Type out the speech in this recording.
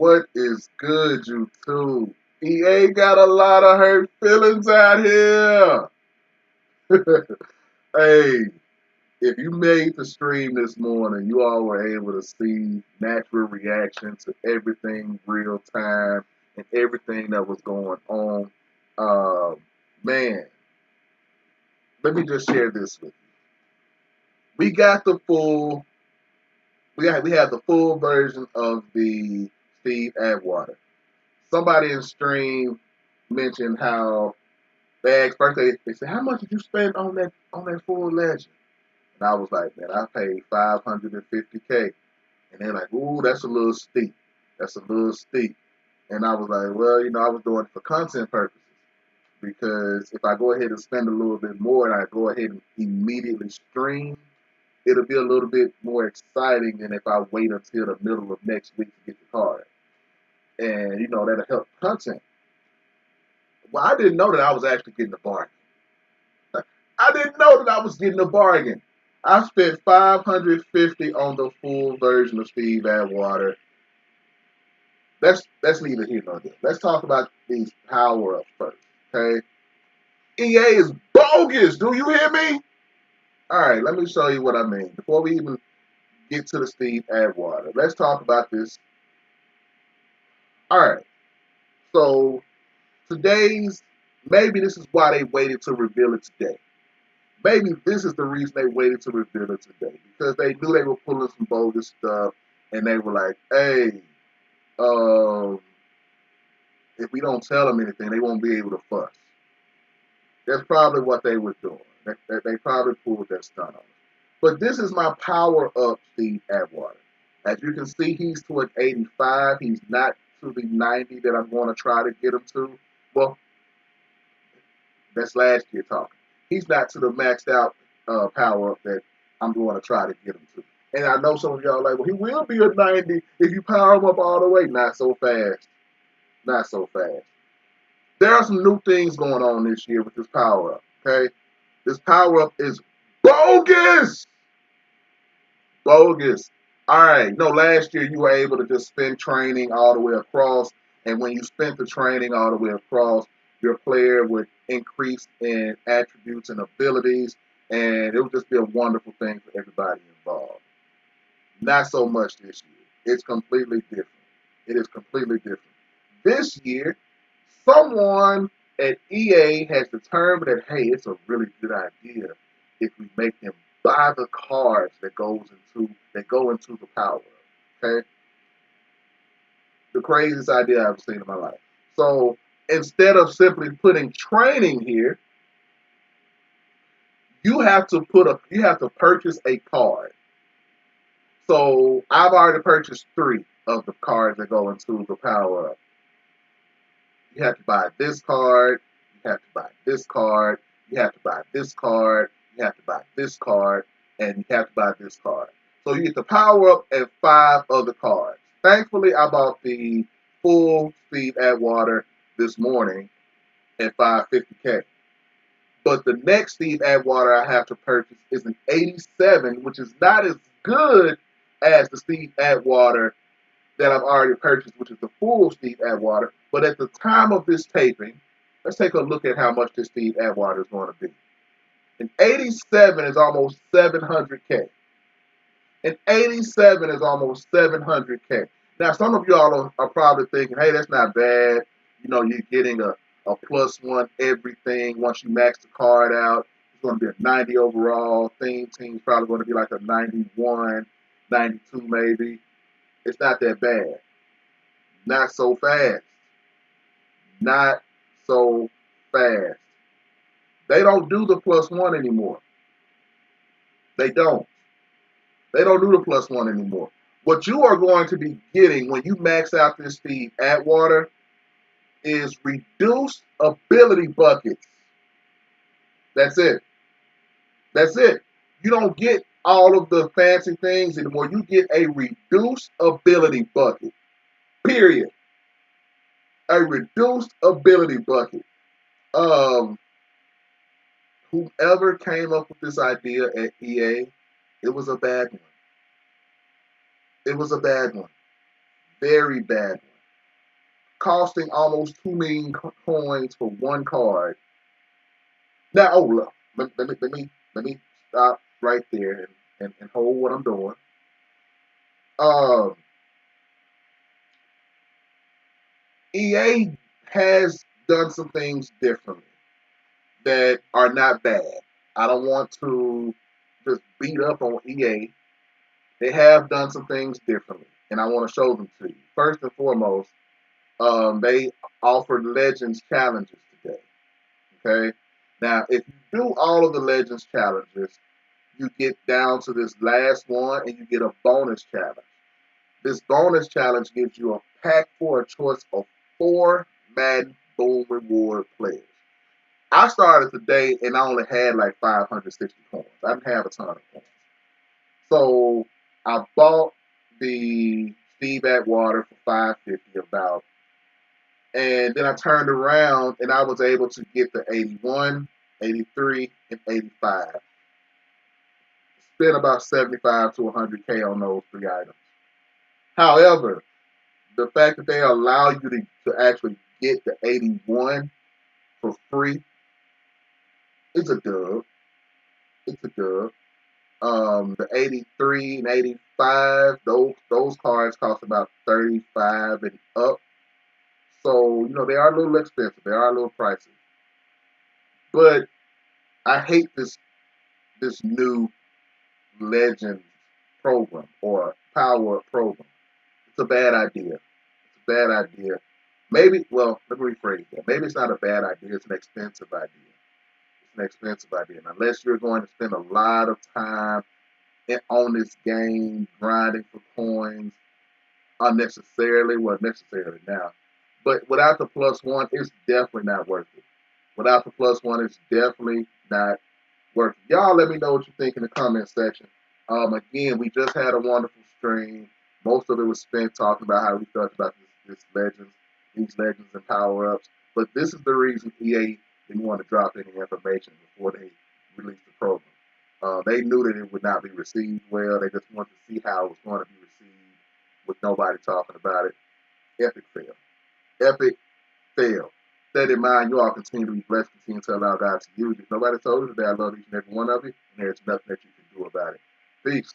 What is good, YouTube? EA got a lot of hurt feelings out here. Hey, if you made the stream this morning, you all were able to see natural reaction to everything real time and everything that was going on. Uh, Man, let me just share this with you. We got the full, we have the full version of the Steve Atwater. Somebody in stream mentioned how they asked birthday. They said, "How much did you spend on that full legend?" And I was like, "Man, I paid 550K." And they're like, "Ooh, that's a little steep. That's a little steep." And I was like, "Well, I was doing it for content purposes because if I go ahead and spend a little bit more and I go ahead and immediately stream, it'll be a little bit more exciting than if I wait until the middle of next week to get the card. And that'll help content." Well, I didn't know that I was actually getting a bargain. I didn't know that I was getting a bargain. I spent 550 on the full version of Steve Atwater. That's neither here nor there. Let's talk about these power ups first. Okay, EA is bogus. Do you hear me? All right, let me show you what I mean. Before we even get to the Steve Atwater, let's talk about this. All right, so today's maybe this is why they waited to reveal it today. Maybe this is the reason they waited to reveal it today because they knew they were pulling some bogus stuff, and they were like, "Hey, um, if we don't tell them anything, they won't be able to fuss." That's probably what they were doing. They probably pulled that stunt on us. But this is my power up Steve Atwater. As you can see, he's to an 85. He's not to the 90 that I'm going to try to get him to. Well, that's last year talking. He's not to the maxed out power up that I'm going to try to get him to. And I know some of y'all are like, well, he will be a 90 if you power him up all the way. Not so fast. Not so fast. There are some new things going on this year with this power up. Okay, this power up is bogus. Bogus. All right. No, last year you were able to just spend training all the way across, and when you spent the training all the way across, your player would increase in attributes and abilities, and it would just be a wonderful thing for everybody involved. Not so much this year. It's completely different. It is completely different. This year, someone at EA has determined that hey, it's a really good idea if we make him buy the cards that go into the power up. Okay, the craziest idea I've seen in my life. So instead of simply putting training here, you have to purchase a card. So I've already purchased 3 of the cards that go into the power up. You have to buy this card, you have to buy this card, you have to buy this card, you have to buy this card, and you have to buy this card. So you get the power up and 5 other cards. Thankfully, I bought the full Steve Atwater this morning at 550K. But the next Steve Atwater I have to purchase is an 87, which is not as good as the Steve Atwater that I've already purchased, which is the full Steve Atwater. But at the time of this taping, let's take a look at how much this Steve Atwater is going to be. An 87 is almost 700K. An 87 is almost 700K. Now, some of y'all are probably thinking, hey, that's not bad. You're getting a +1 everything. Once you max the card out, it's going to be a 90 overall. Team's probably going to be like a 91, 92 maybe. It's not that bad. Not so fast. Not so fast. They don't do the +1 anymore. They don't. They don't do the +1 anymore. What you are going to be getting when you max out this Steve Atwater is reduced ability buckets. That's it. That's it. You don't get all of the fancy things anymore. You get a reduced ability bucket. Period. A reduced ability bucket. Um, Whoever came up with this idea at EA, it was a bad one. It was a bad one. Very bad one. costing almost 2 million coins for one card. Now, oh look, let me stop right there and hold what I'm doing. Um, EA has done some things differently that are not bad. I don't want to just beat up on EA. They have done some things differently, and I want to show them to you. First and foremost, they offered Legends challenges today. Okay, now if you do all of the Legends challenges, you get down to this last one, and you get a bonus challenge. This bonus challenge gives you a pack for a choice of 4 Madden Boom Reward players. I started today and I only had like 560 coins. I didn't have a ton of coins. So I bought the Steve Atwater for 550 about, and then I turned around and I was able to get the 81, 83, and 85. Spent about 75 to 100K on those 3 items. However, the fact that they allow you to actually get the 81 for free is a dub. It's a dub. The 83 and 85, those cards cost about 35 and up. So, they are a little expensive. They are a little pricey. But I hate this new Legends program or Power Up program. It's a bad idea. It's a bad idea. Maybe, well, let me rephrase that. Maybe it's not a bad idea. It's an expensive idea. It's an expensive idea. And unless you're going to spend a lot of time on this game, grinding for coins unnecessarily, well, necessarily now. But without the plus one, it's definitely not worth it. Without the plus one, it's definitely not worth it. Y'all let me know what you think in the comment section. Again, we just had a wonderful stream. Most of it was spent talking about how we felt about this legends, these legends and power ups. But this is the reason EA didn't want to drop any information before they released the program. They knew that it would not be received well. They just wanted to see how it was going to be received with nobody talking about it. Epic fail. Epic fail. That in mind, you all continue to be blessed, continue to allow God to use you. If nobody told you today, I love each and every one of you, and there's nothing that you can do about it. Peace.